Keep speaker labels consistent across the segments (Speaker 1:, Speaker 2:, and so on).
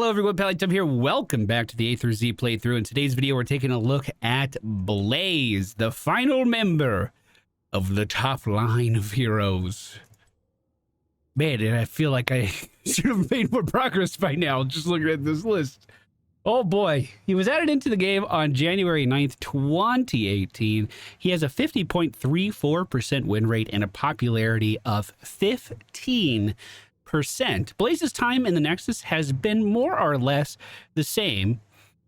Speaker 1: Hello everyone, MFPallytime here. Welcome back to the A through Z playthrough. In today's video, we're taking a look at Blaze, the final member of the top line of heroes. Man, I feel like I should have made more progress by now, just looking at this list. Oh boy, he was added into the game on January 9th, 2018. He has a 50.34% win rate and a popularity of 15%. Blaze's time in the Nexus has been more or less the same.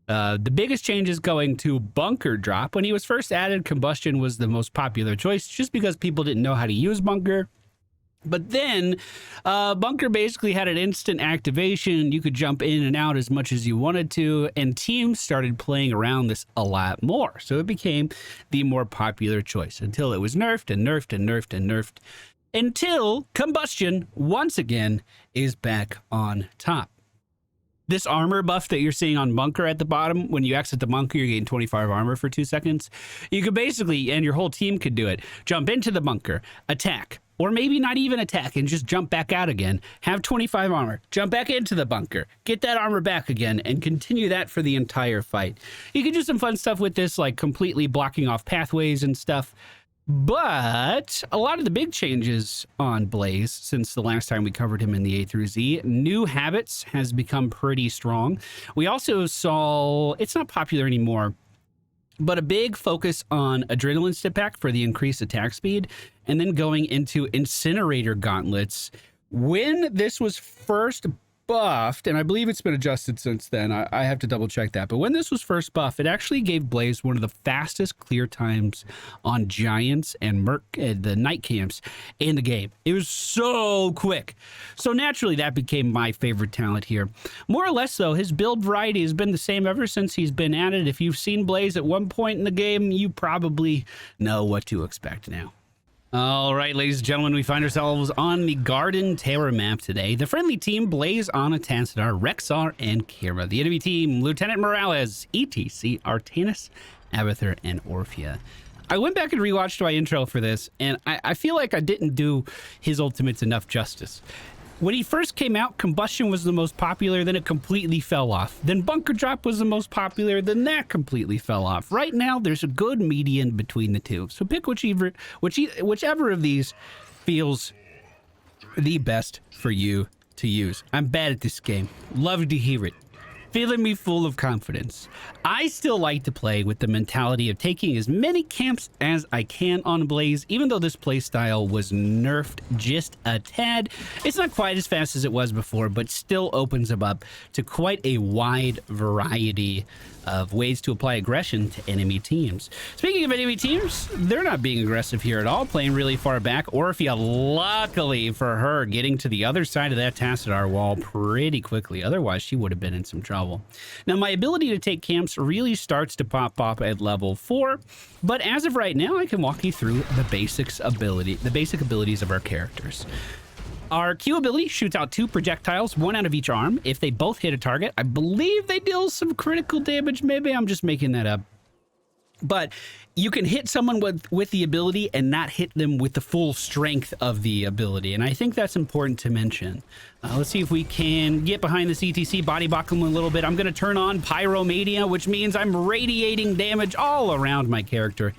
Speaker 1: The biggest change is going to Bunker Drop. When he was first added, Combustion was the most popular choice just because people didn't know how to use Bunker. But then Bunker basically had an instant activation. You could jump in and out as much as you wanted to, and teams started playing around this a lot more. So it became the more popular choice until it was nerfed and nerfed and nerfed and nerfed until Combustion once again is back on top. This armor buff that you're seeing on Bunker at the bottom, when you exit the bunker, you're getting 25 armor for 2 seconds. You could basically, and your whole team could do it, jump into the bunker, attack, or maybe not even attack and just jump back out again, have 25 armor, jump back into the bunker, get that armor back again, and continue that for the entire fight. You can do some fun stuff with this, like completely blocking off pathways and stuff. But a lot of the big changes on Blaze since the last time we covered him in the A through Z, new habits has become pretty strong. We also saw, it's not popular anymore, but a big focus on Adrenaline Step Pack for the increased attack speed, and then going into Incinerator Gauntlets. When this was first buffed, and I believe it's been adjusted since then, I have to double check that, but when this was first buffed, it actually gave Blaze one of the fastest clear times on Giants and the night camps in the game. It was so quick. So naturally that became my favorite talent here. More or less though, his build variety has been the same ever since he's been added. If you've seen Blaze at one point in the game, you probably know what to expect now. All right, ladies and gentlemen, we find ourselves on the Garden Terror map today. The friendly team, Blaze, Ana, Tansadar, Rexar, and Kira. The enemy team, Lieutenant Morales, ETC, Artanis, Abathur, and Orphea. I went back and rewatched my intro for this, and I feel like I didn't do his ultimates enough justice. When he first came out, Combustion was the most popular, then it completely fell off. Then Bunker Drop was the most popular, then that completely fell off. Right now, there's a good median between the two. So pick whichever of these feels the best for you to use. I'm bad at this game. Love to hear it. Feeling me full of confidence. I still like to play with the mentality of taking as many camps as I can on Blaze, even though this playstyle was nerfed just a tad. It's not quite as fast as it was before, but still opens them up to quite a wide variety of ways to apply aggression to enemy teams. Speaking of enemy teams, they're not being aggressive here at all, playing really far back. Orphea, luckily for her, getting to the other side of that Tassadar wall pretty quickly. Otherwise, she would have been in some trouble. Now, my ability to take camps really starts to pop up at level 4, but as of right now, I can walk you through the basic abilities of our characters. Our Q ability shoots out 2 projectiles, 1 out of each arm. If they both hit a target, I believe they deal some critical damage. Maybe I'm just making that up. But you can hit someone with the ability and not hit them with the full strength of the ability. And I think that's important to mention. Let's see if we can get behind this ETC, body block him a little bit. I'm going to turn on Pyromania, which means I'm radiating damage all around my character.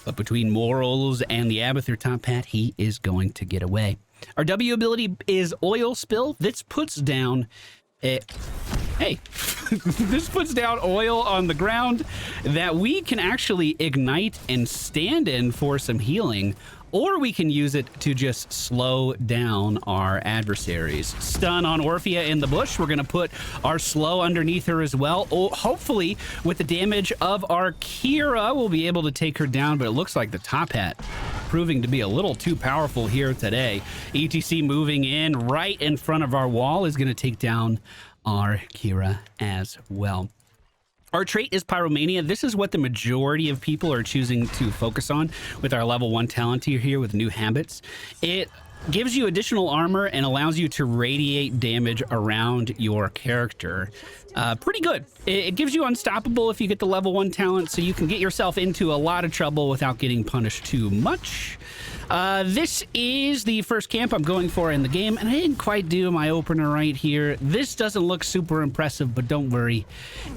Speaker 1: But between Morals and the Abathur top hat, he is going to get away. Our W ability is Oil Spill. This puts down this puts down oil on the ground that we can actually ignite and stand in for some healing, or we can use it to just slow down our adversaries. Stun on Orphea in the bush. We're going to put our slow underneath her as well. Oh, hopefully, with the damage of our Kira, we'll be able to take her down, but it looks like the top hat proving to be a little too powerful here today. ETC moving in right in front of our wall is going to take down our Kira as well. Our trait is Pyromania. This is what the majority of people are choosing to focus on with our level 1 talent here with new habits. It gives you additional armor and allows you to radiate damage around your character. Pretty good. It gives you unstoppable if you get the level 1 talent, so you can get yourself into a lot of trouble without getting punished too much. This is the first camp I'm going for in the game, and I didn't quite do my opener right here. This doesn't look super impressive, but don't worry,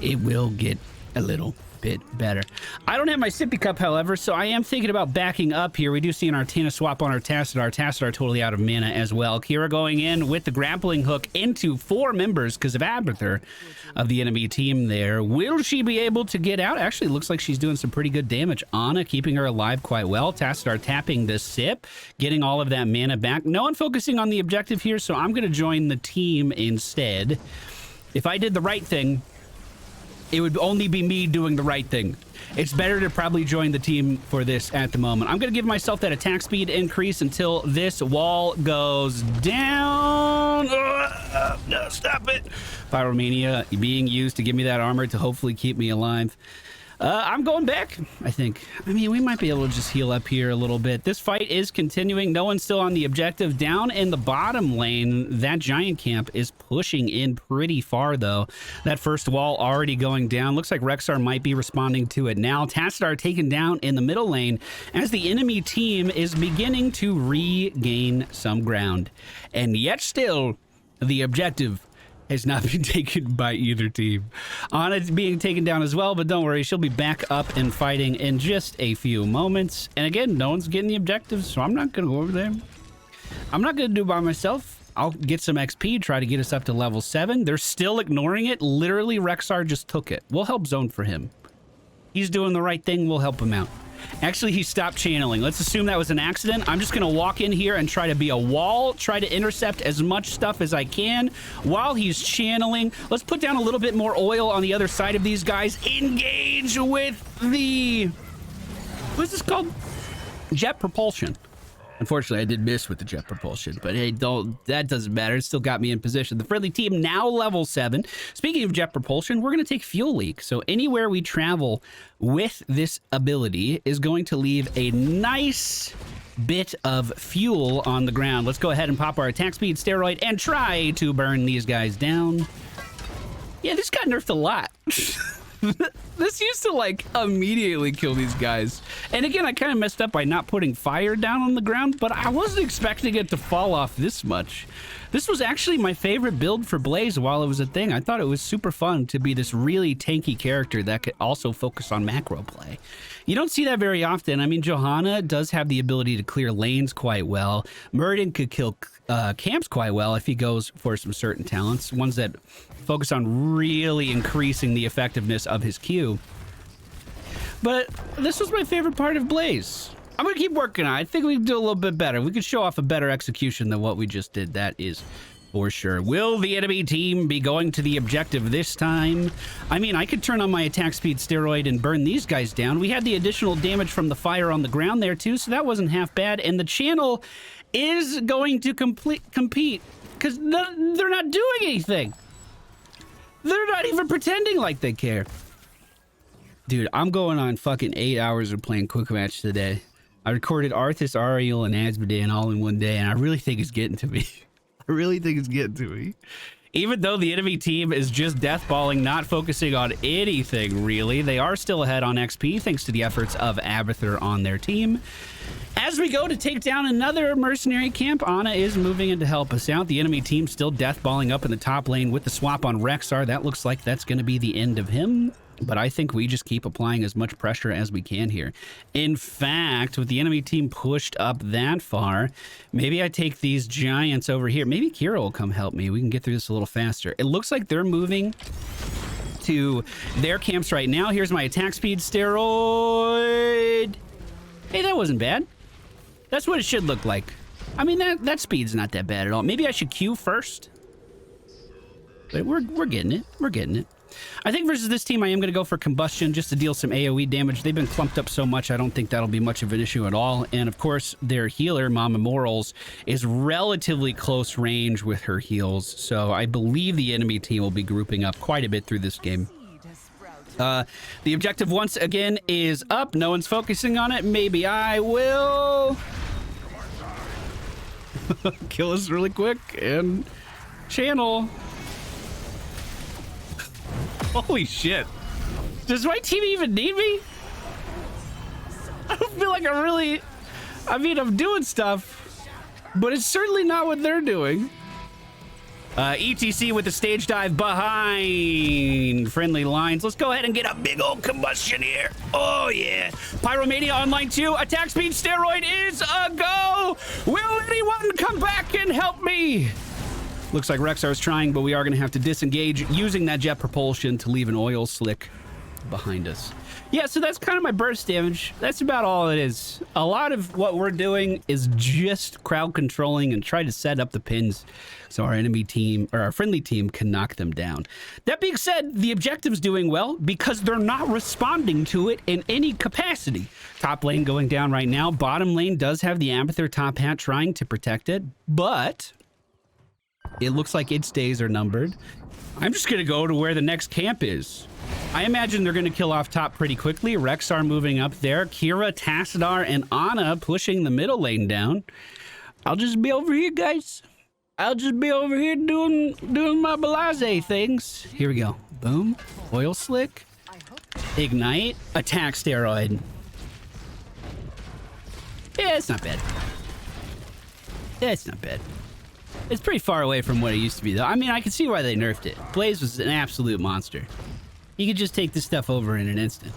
Speaker 1: it will get a little bit better. I don't have my sippy cup, however, so I am thinking about backing up here. We do see an Artina swap on our Tassadar. Tassadar totally out of mana as well. Kira going in with the grappling hook into 4 members because of Abathur of the enemy team there. Will she be able to get out? Actually, looks like she's doing some pretty good damage. Ana keeping her alive quite well. Tassadar tapping the sip, getting all of that mana back. No one focusing on the objective here, so I'm going to join the team instead. If I did the right thing, it would only be me doing the right thing. It's better to probably join the team for this at the moment. I'm going to give myself that attack speed increase until this wall goes down. No, stop it. Pyromania being used to give me that armor to hopefully keep me alive. I'm going back, I think. I mean, we might be able to just heal up here a little bit. This fight is continuing. No one's still on the objective. Down in the bottom lane, that giant camp is pushing in pretty far, though. That first wall already going down. Looks like Rexxar might be responding to it now. Tassadar taken down in the middle lane as the enemy team is beginning to regain some ground. And yet still, the objective has not been taken by either team. Ana's being taken down as well, but don't worry, she'll be back up and fighting in just a few moments. And again, no one's getting the objectives, so I'm not going to go over there. I'm not going to do it by myself. I'll get some XP, try to get us up to level 7. They're still ignoring it. Literally, Rexxar just took it. We'll help zone for him. He's doing the right thing. We'll help him out. Actually, he stopped channeling. Let's assume that was an accident. I'm just going to walk in here and try to be a wall, try to intercept as much stuff as I can while he's channeling. Let's put down a little bit more oil on the other side of these guys. Engage with the... what's this called? Jet propulsion. Unfortunately, I did miss with the jet propulsion, but hey, that doesn't matter. It still got me in position. The friendly team now level 7. Speaking of jet propulsion, we're going to take fuel leak. So anywhere we travel with this ability is going to leave a nice bit of fuel on the ground. Let's go ahead and pop our attack speed steroid and try to burn these guys down. Yeah, this got nerfed a lot. This used to like immediately kill these guys. And again, I kind of messed up by not putting fire down on the ground, but I wasn't expecting it to fall off this much. This was actually my favorite build for Blaze while it was a thing. I thought it was super fun to be this really tanky character that could also focus on macro play. You don't see that very often. I mean, Johanna does have the ability to clear lanes quite well. Muradin could kill camps quite well if he goes for some certain talents, ones that focus on really increasing the effectiveness of his Q. But this was my favorite part of Blaze. I'm gonna keep working on it. I think we can do a little bit better. We could show off a better execution than what we just did. That is for sure. Will the enemy team be going to the objective this time? I mean, I could turn on my attack speed steroid and burn these guys down. We had the additional damage from the fire on the ground there too, so that wasn't half bad. And the channel is going to compete because they're not doing anything. They're not even pretending like they care. Dude, I'm going on fucking 8 hours of playing Quick Match today. I recorded Arthas, Ariel, and Azmodan all in one day, and I really think it's getting to me. I really think it's getting to me. Even though the enemy team is just deathballing, not focusing on anything, really, they are still ahead on XP, thanks to the efforts of Abathur on their team. As we go to take down another mercenary camp, Ana is moving in to help us out. The enemy team still deathballing up in the top lane with the swap on Rexxar. That looks like that's going to be the end of him. But I think we just keep applying as much pressure as we can here. In fact, with the enemy team pushed up that far, maybe I take these giants over here. Maybe Kira will come help me. We can get through this a little faster. It looks like they're moving to their camps right now. Here's my attack speed steroid. Hey, that wasn't bad. That's what it should look like. I mean, that speed's not that bad at all. Maybe I should Q first. But we're getting it. We're getting it. I think versus this team, I am going to go for combustion just to deal some AoE damage. They've been clumped up so much, I don't think that'll be much of an issue at all. And of course, their healer, Mama Morals, is relatively close range with her heals. So I believe the enemy team will be grouping up quite a bit through this game. The objective once again is up. No one's focusing on it. Maybe I will kill us really quick and channel. Holy shit. Does my team even need me? I don't feel like I'm I mean, I'm doing stuff, but it's certainly not what they're doing. ETC with the stage dive behind friendly lines. Let's go ahead and get a big old combustion here. Oh, yeah. Pyromania online 2. Attack speed steroid is a go. Will anyone come back and help me? Looks like Rexar's trying, but we are going to have to disengage using that jet propulsion to leave an oil slick behind us. Yeah, so that's kind of my burst damage. That's about all it is. A lot of what we're doing is just crowd controlling and try to set up the pins so our enemy team or our friendly team can knock them down. That being said, the objective's doing well because they're not responding to it in any capacity. Top lane going down right now. Bottom lane does have the Amethyr top hat trying to protect it, but it looks like its days are numbered. I'm just going to go to where the next camp is. I imagine they're going to kill off top pretty quickly. Rexar moving up there. Kira, Tassadar, and Ana pushing the middle lane down. I'll just be over here, guys. I'll just be over here doing my Belazé things. Here we go. Boom. Oil slick. Ignite. Attack steroid. Yeah, it's not bad. Yeah, it's not bad. It's pretty far away from what it used to be, though. I mean, I can see why they nerfed it. Blaze was an absolute monster. You could just take this stuff over in an instant.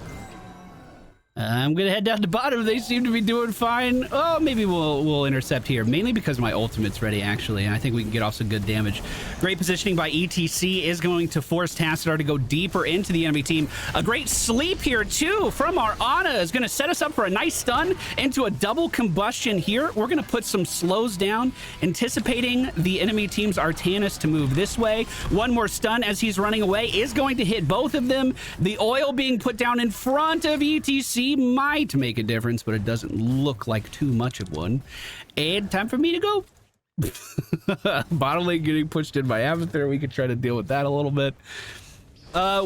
Speaker 1: I'm gonna head down to bottom. They seem to be doing fine. Oh, maybe we'll intercept here, mainly because my ultimate's ready, actually, and I think we can get off some good damage. Great positioning by ETC is going to force Tassadar to go deeper into the enemy team. A great sleep here, too, from our Ana is gonna set us up for a nice stun into a double combustion here. We're gonna put some slows down, anticipating the enemy team's Artanis to move this way. One more stun as he's running away is going to hit both of them. The oil being put down in front of ETC might make a difference, but it doesn't look like too much of one. And time for me to go. Bottom lane getting pushed in by Amethyr. We could try to deal with that a little bit.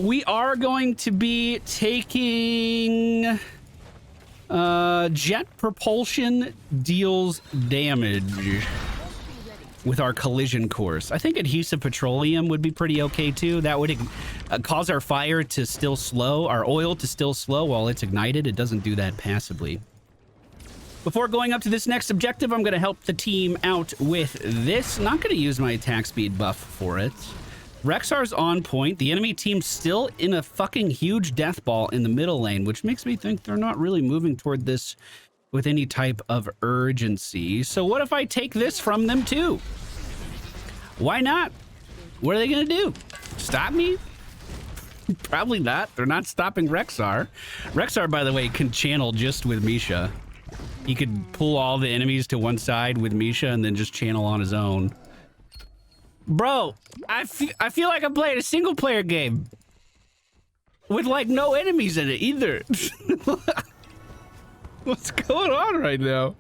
Speaker 1: We are going to be taking jet propulsion deals damage with our collision course. I think adhesive petroleum would be pretty okay too. That would cause our fire to still slow, our oil to still slow while it's ignited. It doesn't do that passively. Before going up to this next objective, I'm gonna help the team out with this. Not gonna use my attack speed buff for it. Rexar's on point. The enemy team's still in a fucking huge death ball in the middle lane, which makes me think they're not really moving toward this with any type of urgency. So what if I take this from them too? Why not? What are they gonna do? Stop me? Probably not. They're not stopping Rexar. Rexar, by the way, can channel just with Misha. He could pull all the enemies to one side with Misha and then just channel on his own. Bro, I feel like I'm playing a single player game with like no enemies in it either. What's going on right now?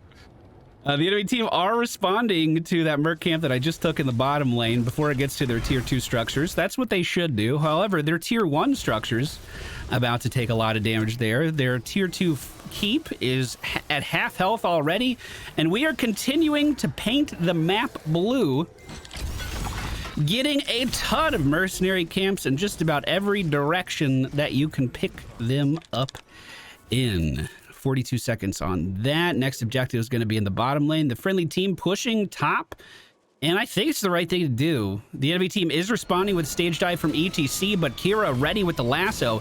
Speaker 1: The enemy team are responding to that Merc camp that I just took in the bottom lane before it gets to their tier 2 structures. That's what they should do. However, their tier 1 structures about to take a lot of damage there. Their tier 2 keep is at half health already, and we are continuing to paint the map blue, getting a ton of mercenary camps in just about every direction that you can pick them up in. 42 seconds on that. Next objective is going to be in the bottom lane. The friendly team pushing top, and I think it's the right thing to do. The enemy team is responding with stage dive from ETC, but Kira ready with the lasso.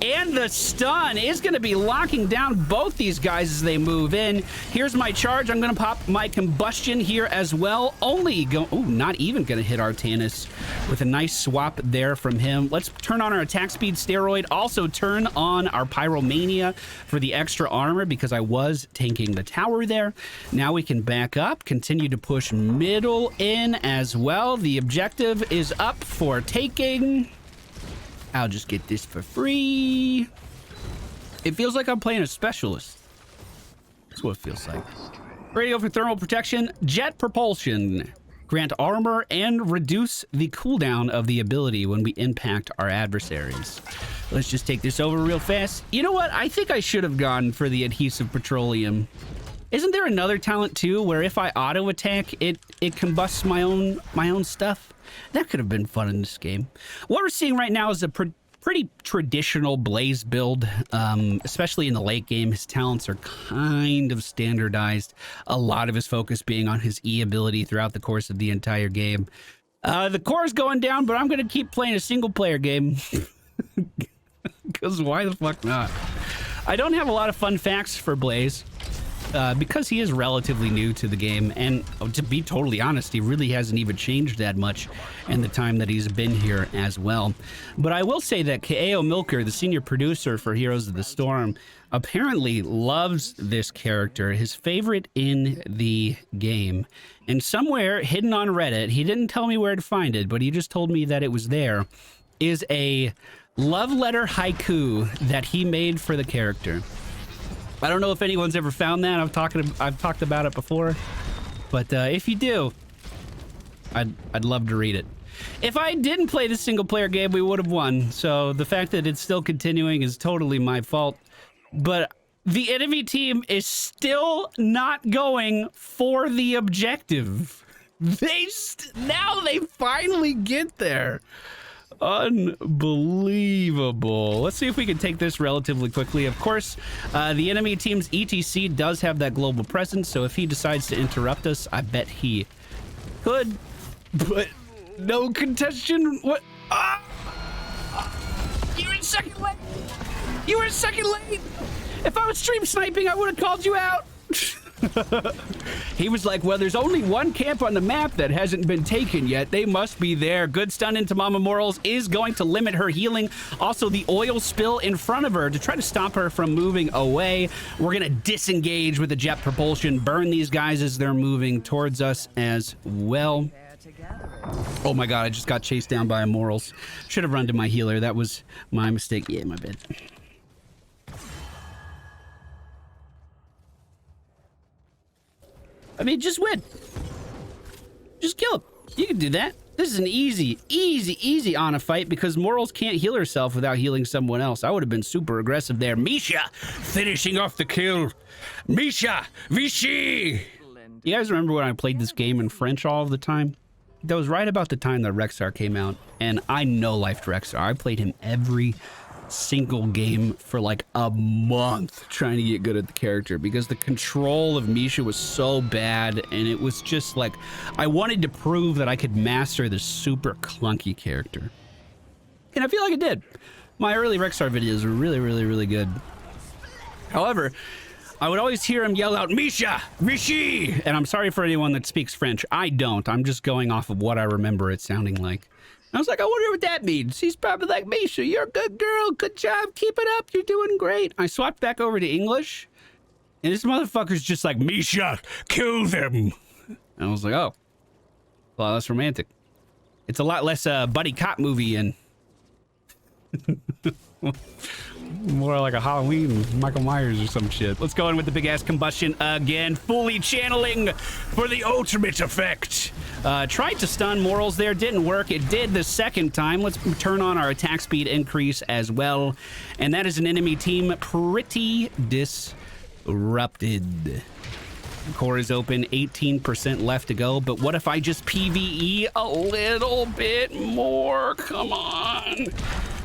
Speaker 1: And the stun is going to be locking down both these guys as they move in. Here's my charge. I'm going to pop my combustion here as well. Not even going to hit Artanis with a nice swap there from him. Let's turn on our attack speed steroid. Also turn on our pyromania for the extra armor because I was tanking the tower there. Now we can back up, continue to push middle in as well. The objective is up for taking. I'll just get this for free. It feels like I'm playing a specialist. That's what it feels like. Ready to go for thermal protection. Jet propulsion. Grant armor and reduce the cooldown of the ability when we impact our adversaries. Let's just take this over real fast. You know what? I think I should have gone for the adhesive petroleum. Isn't there another talent too where if I auto attack, it combusts my own stuff? That could have been fun in this game. What we're seeing right now is a pretty traditional Blaze build, especially in the late game. His talents are kind of standardized. A lot of his focus being on his E ability throughout the course of the entire game. The core is going down, but I'm going to keep playing a single player game. Because why the fuck not? I don't have a lot of fun facts for Blaze. Because he is relatively new to the game, and to be totally honest, he really hasn't even changed that much in the time that he's been here as well. But I will say that K.A.O. Milker, the senior producer for Heroes of the Storm, apparently loves this character, his favorite in the game. And somewhere hidden on Reddit, he didn't tell me where to find it, but he just told me that it was there, is a love letter haiku that he made for the character. I don't know if anyone's ever found that. I've talked about it before, but if you do, I'd love to read it. If I didn't play the single player game, we would have won. So the fact that it's still continuing is totally my fault. But the enemy team is still not going for the objective. Now they finally get there. Unbelievable. Let's see if we can take this relatively quickly. Of course, the enemy team's ETC does have that global presence, so if he decides to interrupt us, I bet he could. But no contention. What? You were second lane. You were second lane. If I was stream sniping, I would have called you out. He was like, well, there's only one camp on the map that hasn't been taken yet. They must be there. Good stun into Mama Morals is going to limit her healing. Also, the oil spill in front of her to try to stop her from moving away. We're going to disengage with the jet propulsion, burn these guys as they're moving towards us as well. Oh my god, I just got chased down by a Morals. Should have run to my healer. That was my mistake. Yeah, my bad. I mean, just win. Just kill him. You can do that. This is an easy Ana fight because Morals can't heal herself without healing someone else. I would have been super aggressive there. Misha finishing off the kill. Misha, Vichy. You guys remember when I played this game in French all of the time? That was right about the time that Rexar came out, and I no-lifed Rexar. I played him every single game for like a month trying to get good at the character because the control of Misha was so bad, and it was just like I wanted to prove that I could master this super clunky character, and I feel like I did. My early Rexar videos were really good. However, I would always hear him yell out Misha, Vichy, and I'm sorry for anyone that speaks French. I don't. I'm just going off of what I remember it sounding like. I was like, I wonder what that means. He's probably like, Misha, you're a good girl. Good job. Keep it up. You're doing great. I swapped back over to English, and this motherfucker's just like, Misha, kill them. And I was like, oh, a lot less romantic. It's a lot less buddy cop movie and more like a Halloween Michael Myers or some shit. Let's go in with the big ass combustion again. Fully channeling for the ultimate effect. Tried to stun Morals there, didn't work. It did the second time. Let's turn on our attack speed increase as well. And that is an enemy team pretty disrupted. Core is open, 18% left to go. But what if I just PvE a little bit more? Come on.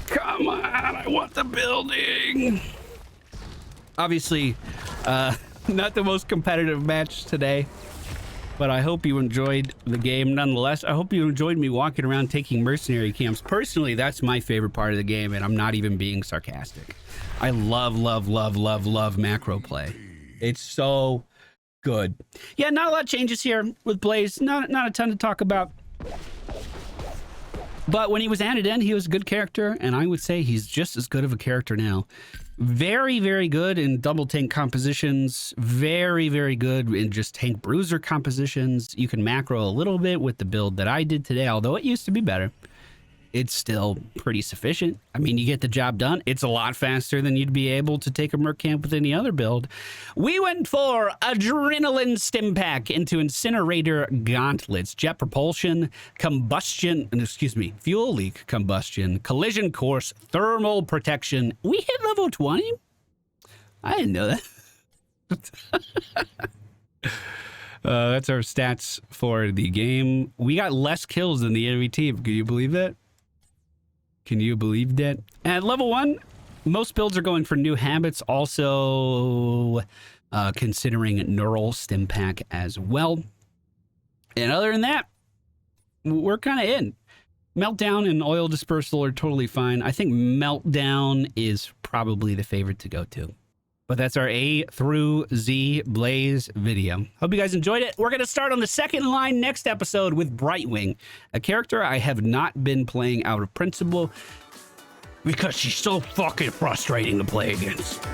Speaker 1: Come on, I want the building. Obviously, not the most competitive match today, but I hope you enjoyed the game nonetheless. I hope you enjoyed me walking around taking mercenary camps. Personally, that's my favorite part of the game, and I'm not even being sarcastic. I love macro play. It's so good. Yeah, not a lot changes here with Blaze. Not a ton to talk about. But when he was added in, he was a good character, and I would say he's just as good of a character now. Very good in double tank compositions. Very good in just tank bruiser compositions. You can macro a little bit with the build that I did today, although it used to be better. It's still pretty sufficient. I mean, you get the job done. It's a lot faster than you'd be able to take a merc camp with any other build. We went for Adrenaline Stim Pack into Incinerator Gauntlets, Jet Propulsion, Combustion, Fuel Leak Combustion, Collision Course, Thermal Protection. We hit level 20? I didn't know that. That's our stats for the game. We got less kills than the enemy team. Can you believe that? Can you believe that? At level 1, most builds are going for new habits, also considering neural stim pack as well. And other than that, we're kind of in. Meltdown and oil dispersal are totally fine. I think Meltdown is probably the favorite to go to. But that's our A through Z Blaze video. Hope you guys enjoyed it. We're going to start on the second line next episode with Brightwing, a character I have not been playing out of principle because she's so fucking frustrating to play against.